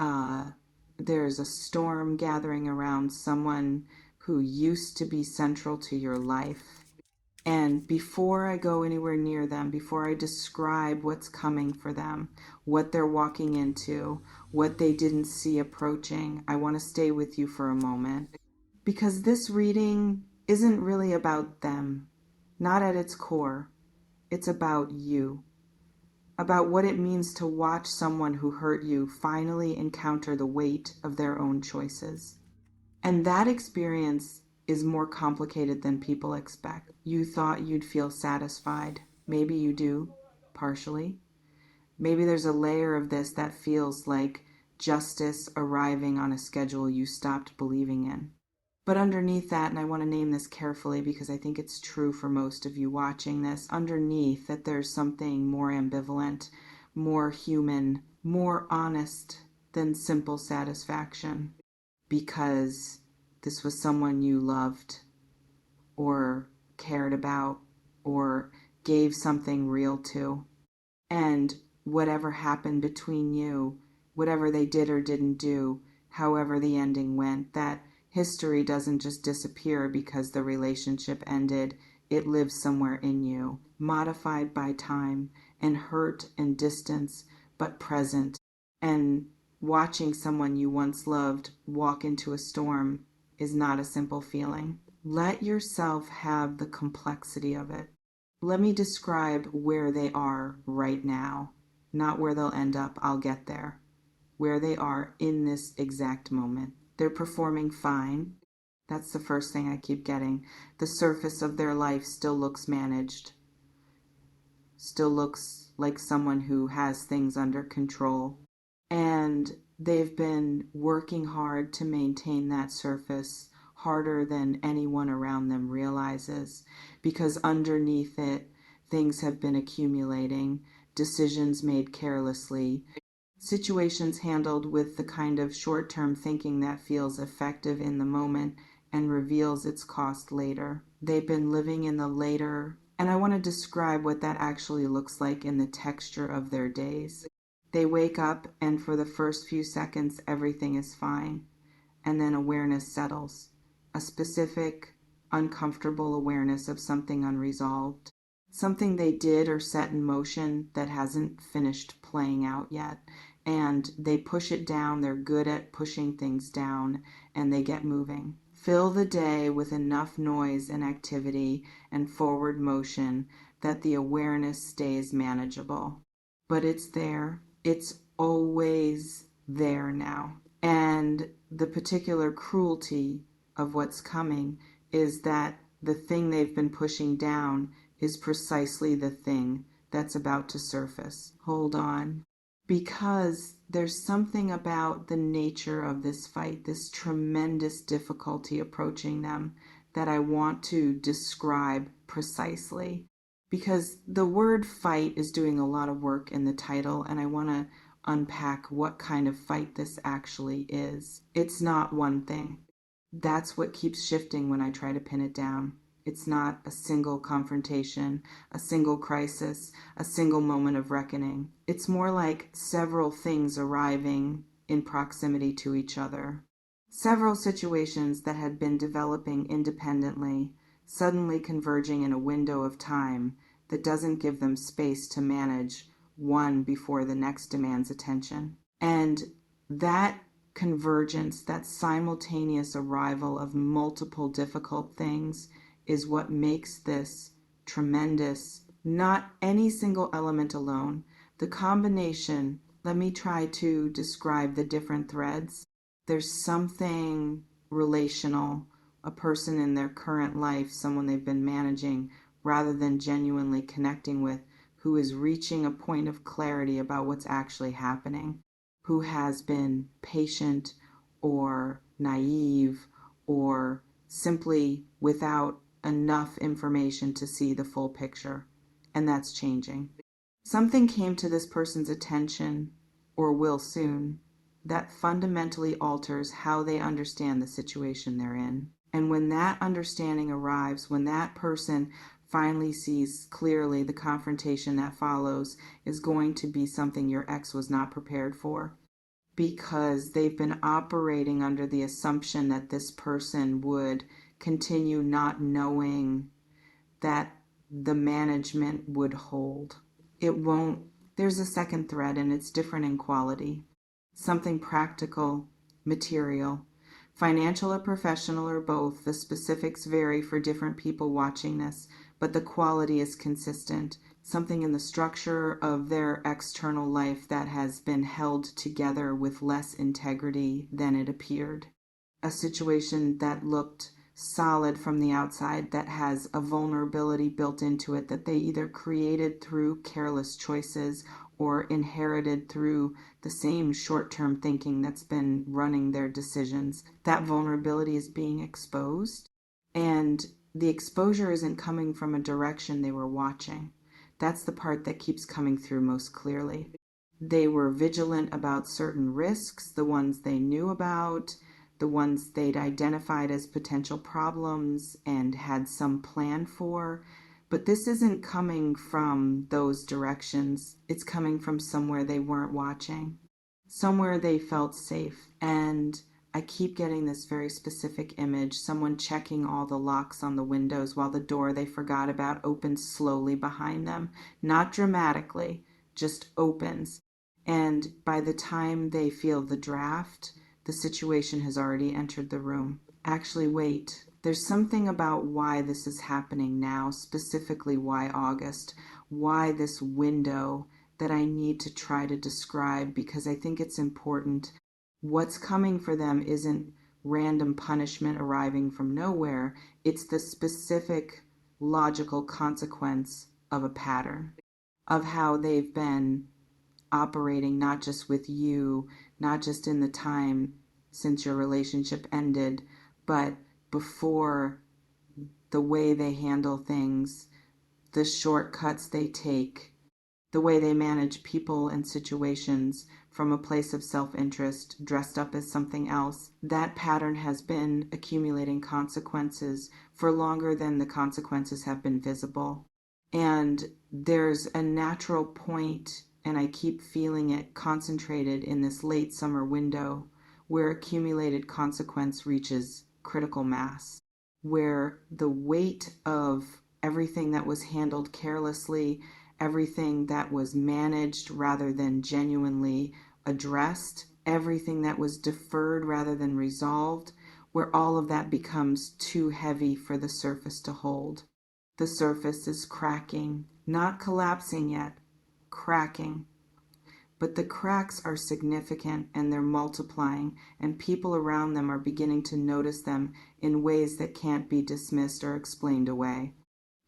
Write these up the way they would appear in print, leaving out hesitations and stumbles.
Uh, there's a storm gathering around someone who used to be central to your life. And before I go anywhere near them, before I describe what's coming for them, what they're walking into, what they didn't see approaching, I want to stay with you for a moment. Because this reading isn't really about them, not at its core. It's about you, about what it means to watch someone who hurt you finally encounter the weight of their own choices. And that experience is more complicated than people expect. You thought you'd feel satisfied. Maybe you do, partially. Maybe there's a layer of this that feels like justice arriving on a schedule you stopped believing in. But underneath that, and I want to name this carefully because I think it's true for most of you watching this, underneath that there's something more ambivalent, more human, more honest than simple satisfaction. Because this was someone you loved or cared about or gave something real to. And whatever happened between you, whatever they did or didn't do, however the ending went, that history doesn't just disappear because the relationship ended. It lives somewhere in you, modified by time and hurt and distance, but present. And watching someone you once loved walk into a storm is not a simple feeling. Let yourself have the complexity of it. Let me describe where they are right now, not where they'll end up. I'll get there. Where they are in this exact moment. They're performing fine. That's the first thing I keep getting. The surface of their life still looks managed. Still looks like someone who has things under control. And they've been working hard to maintain that surface, harder than anyone around them realizes, because underneath it, things have been accumulating, decisions made carelessly, situations handled with the kind of short-term thinking that feels effective in the moment and reveals its cost later. They've been living in the later, and I want to describe what that actually looks like in the texture of their days. They wake up, and for the first few seconds, everything is fine. And then awareness settles. A specific, uncomfortable awareness of something unresolved. Something they did or set in motion that hasn't finished playing out yet. And they push it down. They're good at pushing things down, and they get moving. Fill the day with enough noise and activity and forward motion that the awareness stays manageable. But it's there. It's always there now. And the particular cruelty of what's coming is that the thing they've been pushing down is precisely the thing that's about to surface. Hold on. Because there's something about the nature of this fight, this tremendous difficulty approaching them, that I want to describe precisely. Because the word fight is doing a lot of work in the title, and I want to unpack what kind of fight this actually is. It's not one thing. That's what keeps shifting when I try to pin it down. It's not a single confrontation, a single crisis, a single moment of reckoning. It's more like several things arriving in proximity to each other. Several situations that had been developing independently, suddenly converging in a window of time that doesn't give them space to manage one before the next demands attention. And that convergence, that simultaneous arrival of multiple difficult things, is what makes this tremendous. Not any single element alone. The combination, let me try to describe the different threads. There's something relational, a person in their current life, someone they've been managing rather than genuinely connecting with, who is reaching a point of clarity about what's actually happening, who has been patient or naive or simply without enough information to see the full picture. And that's changing. Something came to this person's attention, or will soon, that fundamentally alters how they understand the situation they're in. And when that understanding arrives, when that person finally sees clearly, the confrontation that follows is going to be something your ex was not prepared for. because they've been operating under the assumption that this person would continue not knowing that the management would hold. It won't. There's a second thread, and it's different in quality. Something practical, material, financial or professional or both. The specifics vary for different people watching this, but the quality is consistent. Something in the structure of their external life that has been held together with less integrity than it appeared. A situation that looked solid from the outside that has a vulnerability built into it that they either created through careless choices or inherited through the same short-term thinking that's been running their decisions. That vulnerability is being exposed, and the exposure isn't coming from a direction they were watching. That's the part that keeps coming through most clearly. They were vigilant about certain risks, the ones they knew about, the ones they'd identified as potential problems and had some plan for. But this isn't coming from those directions. It's coming from somewhere they weren't watching, somewhere they felt safe. And I keep getting this very specific image, someone checking all the locks on the windows while the door they forgot about opens slowly behind them. Not dramatically, just opens. And by the time they feel the draft, the situation has already entered the room. Actually, wait. There's something about why this is happening now, specifically why August, why this window that I need to try to describe, because I think it's important. What's coming for them isn't random punishment arriving from nowhere. It's the specific logical consequence of a pattern, of how they've been operating, not just with you, not just in the time since your relationship ended, but before. The way they handle things, the shortcuts they take, the way they manage people and situations from a place of self-interest dressed up as something else. That pattern has been accumulating consequences for longer than the consequences have been visible. And there's a natural point, and I keep feeling it concentrated in this late summer window, where accumulated consequence reaches critical mass, where the weight of everything that was handled carelessly, everything that was managed rather than genuinely addressed, everything that was deferred rather than resolved, where all of that becomes too heavy for the surface to hold. The surface is cracking, not collapsing yet, cracking. But the cracks are significant and they're multiplying, and people around them are beginning to notice them in ways that can't be dismissed or explained away.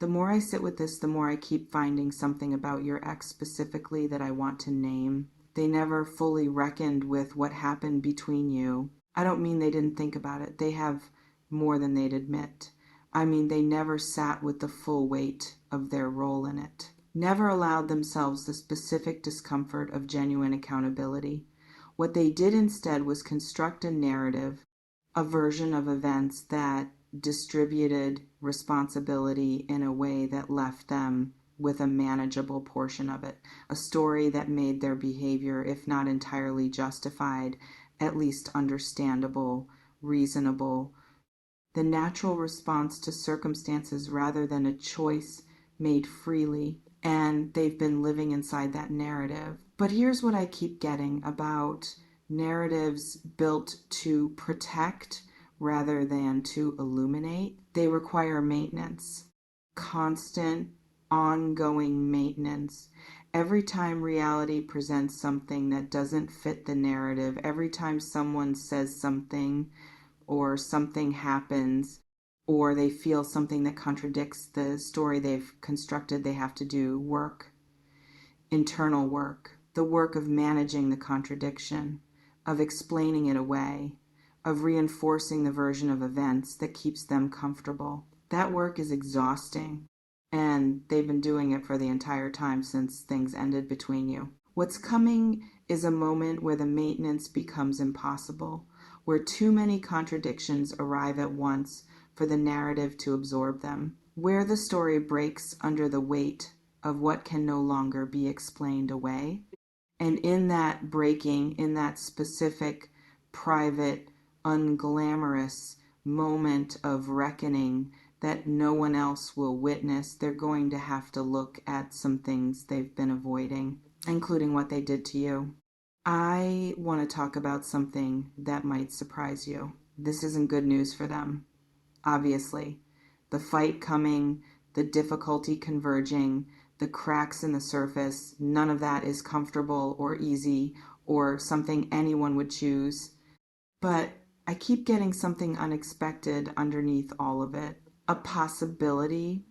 The more I sit with this, the more I keep finding something about your ex specifically that I want to name. They never fully reckoned with what happened between you. I don't mean they didn't think about it. They have more than they'd admit. I mean they never sat with the full weight of their role in it. Never allowed themselves the specific discomfort of genuine accountability. What they did instead was construct a narrative, a version of events that distributed responsibility in a way that left them with a manageable portion of it, a story that made their behavior, if not entirely justified, at least understandable, reasonable, the natural response to circumstances rather than a choice made freely. And they've been living inside that narrative. But here's what I keep getting about narratives built to protect rather than to illuminate. They require maintenance, constant, ongoing maintenance. Every time reality presents something that doesn't fit the narrative, every time someone says something or something happens, or they feel something that contradicts the story they've constructed, they have to do work, internal work, the work of managing the contradiction, of explaining it away, of reinforcing the version of events that keeps them comfortable. That work is exhausting, and they've been doing it for the entire time since things ended between you. What's coming is a moment where the maintenance becomes impossible, where too many contradictions arrive at once for the narrative to absorb them, where the story breaks under the weight of what can no longer be explained away, And in that breaking, in that specific, private, unglamorous moment of reckoning that no one else will witness, they're going to have to look at some things they've been avoiding, including what they did to you. I want to talk about something that might surprise you. This isn't good news for them, obviously. The fight coming, the difficulty converging, the cracks in the surface, none of that is comfortable or easy or something anyone would choose. But I keep getting something unexpected underneath all of it. A possibility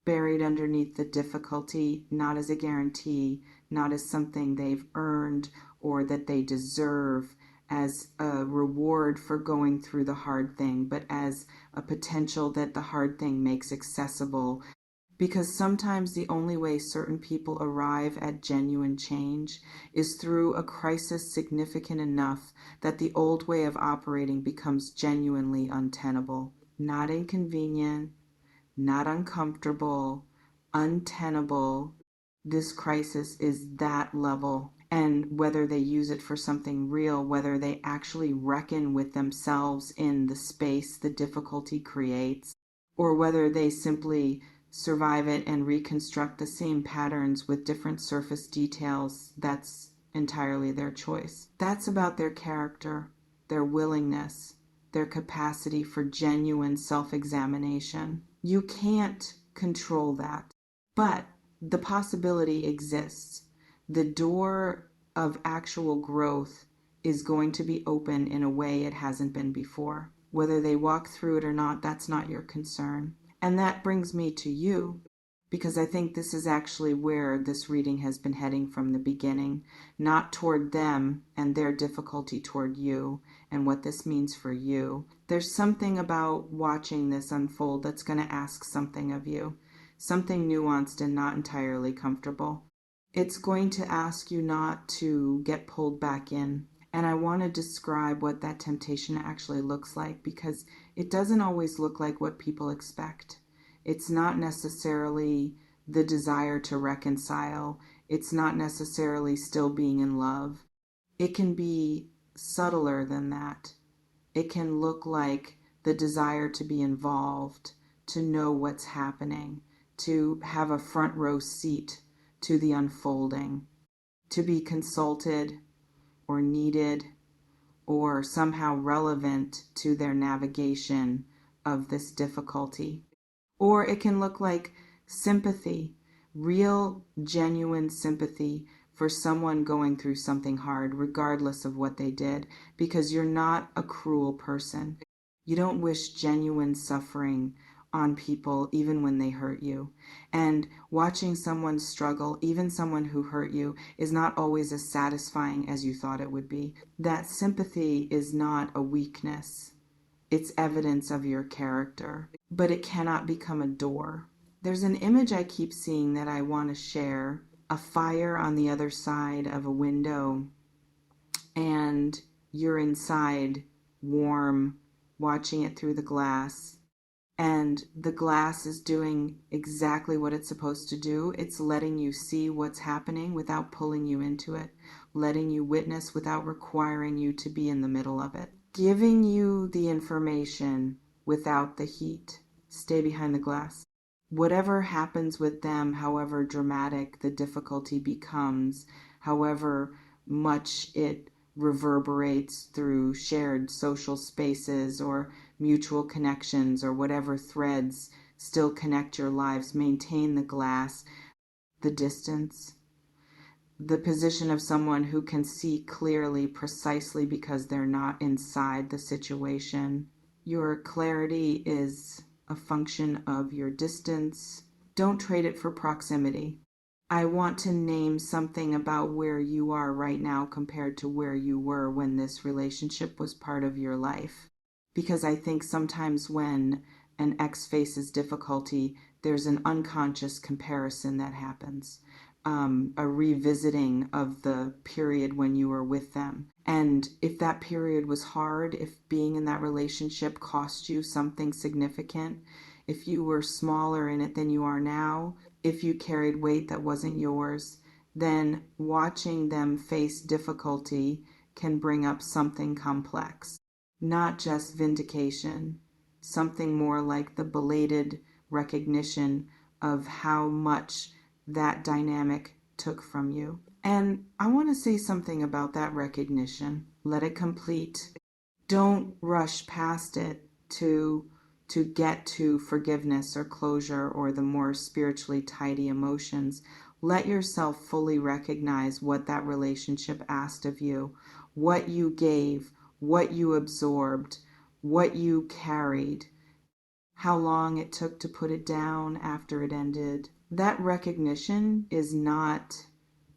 buried underneath the difficulty, not as a guarantee, not as something they've earned or that they deserve as a reward for going through the hard thing, but as a potential that the hard thing makes accessible. Because sometimes the only way certain people arrive at genuine change is through a crisis significant enough that the old way of operating becomes genuinely untenable. Not inconvenient, not uncomfortable, untenable. This crisis is that level. And whether they use it for something real, whether they actually reckon with themselves in the space the difficulty creates, or whether they simply survive it and reconstruct the same patterns with different surface details, that's entirely their choice. That's about their character, their willingness, their capacity for genuine self-examination. You can't control that, but the possibility exists. The door of actual growth is going to be open in a way it hasn't been before. Whether they walk through it or not, that's not your concern. And that brings me to you, because I think this is actually where this reading has been heading from the beginning, not toward them and their difficulty toward you and what this means for you. There's something about watching this unfold that's going to ask something of you, something nuanced and not entirely comfortable. It's going to ask you not to get pulled back in. And I want to describe what that temptation actually looks like, because it doesn't always look like what people expect. It's not necessarily the desire to reconcile. It's not necessarily still being in love. It can be subtler than that. It can look like the desire to be involved, to know what's happening, to have a front row seat to the unfolding, to be consulted or needed or somehow relevant to their navigation of this difficulty. Or it can look like sympathy, real, genuine sympathy for someone going through something hard, regardless of what they did, because you're not a cruel person. You don't wish genuine suffering on people even when they hurt you. And watching someone struggle, even someone who hurt you, is not always as satisfying as you thought it would be. That sympathy is not a weakness. It's evidence of your character, but it cannot become a door. There's an image I keep seeing that I want to share, a fire on the other side of a window, and you're inside, warm, watching it through the glass. And the glass is doing exactly what it's supposed to do. It's letting you see what's happening without pulling you into it, letting you witness without requiring you to be in the middle of it, giving you the information without the heat. Stay behind the glass. Whatever happens with them, however dramatic the difficulty becomes, however much it reverberates through shared social spaces or mutual connections or whatever threads still connect your lives, maintain the glass, the distance, the position of someone who can see clearly precisely because they're not inside the situation. Your clarity is a function of your distance. Don't trade it for proximity. I want to name something about where you are right now compared to where you were when this relationship was part of your life. Because I think sometimes when an ex faces difficulty, there's an unconscious comparison that happens, a revisiting of the period when you were with them. And if that period was hard, if being in that relationship cost you something significant, if you were smaller in it than you are now, if you carried weight that wasn't yours, then watching them face difficulty can bring up something complex, not just vindication, something more like the belated recognition of how much that dynamic took from you. And I want to say something about that recognition. Let it complete. Don't rush past it to get to forgiveness or closure or the more spiritually tidy emotions. Let yourself fully recognize what that relationship asked of you, what you gave, what you absorbed, what you carried, how long it took to put it down after it ended. That recognition is not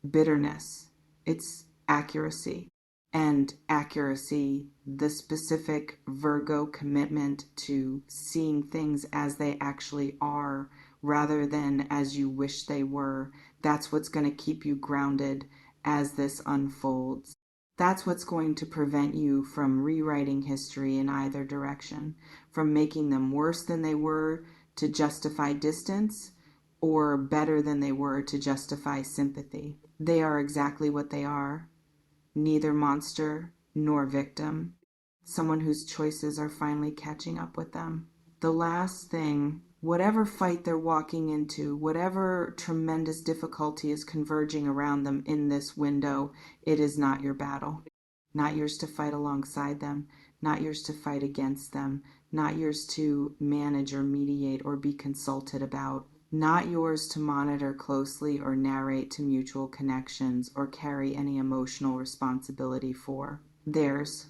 bitterness, it's accuracy. And accuracy, the specific Virgo commitment to seeing things as they actually are rather than as you wish they were, that's what's going to keep you grounded as this unfolds. That's what's going to prevent you from rewriting history in either direction, from making them worse than they were to justify distance or better than they were to justify sympathy. They are exactly what they are, neither monster nor victim, someone whose choices are finally catching up with them. The last thing, whatever fight they're walking into, whatever tremendous difficulty is converging around them in this window, it is not your battle. Not yours to fight alongside them, not yours to fight against them, not yours to manage or mediate or be consulted about, not yours to monitor closely or narrate to mutual connections or carry any emotional responsibility for. Theirs.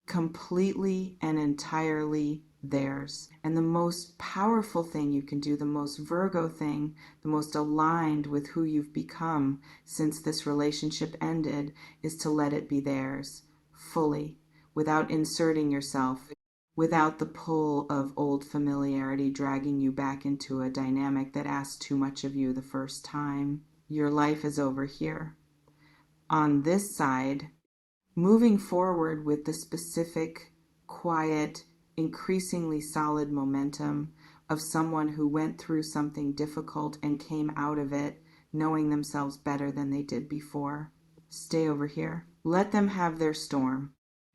Completely and entirely theirs. And the most powerful thing you can do, the most Virgo thing, the most aligned with who you've become since this relationship ended, is to let it be theirs, fully, without inserting yourself, without the pull of old familiarity dragging you back into a dynamic that asked too much of you the first time. Your life is over here. On this side, moving forward with the specific, quiet, increasingly solid momentum of someone who went through something difficult and came out of it knowing themselves better than they did before. Stay over here. Let them have their storm,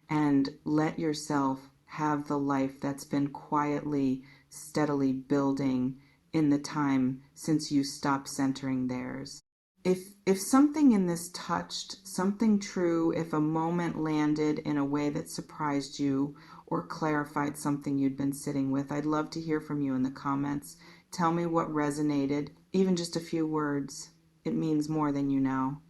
and let yourself have the life that's been quietly, steadily building in the time since you stopped centering theirs. If something in this touched, something true, if a moment landed in a way that surprised you or clarified something you'd been sitting with, I'd love to hear from you in the comments. Tell me what resonated, even just a few words. It means more than you know.